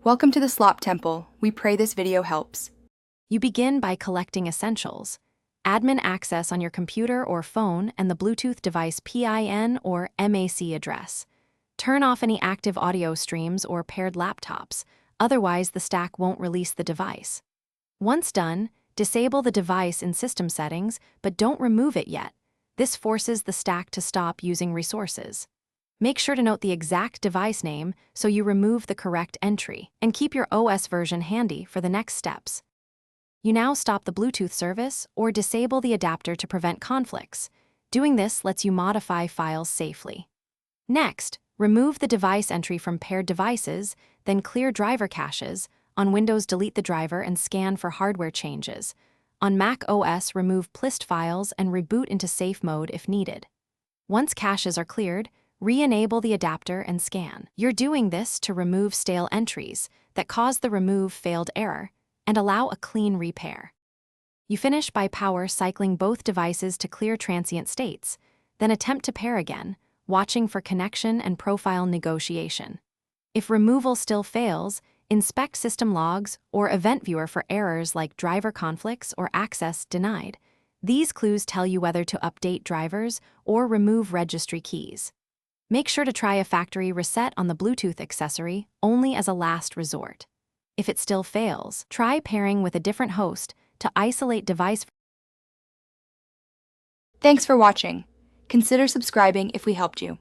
Welcome to the Slop Temple. We pray this video helps. You begin by collecting essentials: admin access on your computer or phone and the Bluetooth device PIN or MAC address. Turn off any active audio streams or paired laptops, otherwise the stack won't release the device. Once done, disable the device in system settings, but don't remove it yet. This forces the stack to stop using resources. Make sure to note the exact device name so you remove the correct entry, and keep your OS version handy for the next steps. You now stop the Bluetooth service or disable the adapter to prevent conflicts. Doing this lets you modify files safely. Next, remove the device entry from paired devices, then clear driver caches. On Windows, delete the driver and scan for hardware changes. On Mac OS, remove plist files and reboot into safe mode if needed. Once caches are cleared, re-enable the adapter and scan. You're doing this to remove stale entries that cause the remove failed error and allow a clean repair. You finish by power cycling both devices to clear transient states, then attempt to pair again, watching for connection and profile negotiation. If removal still fails, inspect system logs or event viewer for errors like driver conflicts or access denied. These clues tell you whether to update drivers or remove registry keys. Make sure to try a factory reset on the Bluetooth accessory only as a last resort. If it still fails, try pairing with a different host to isolate device. Thanks for watching. Consider subscribing if we helped you.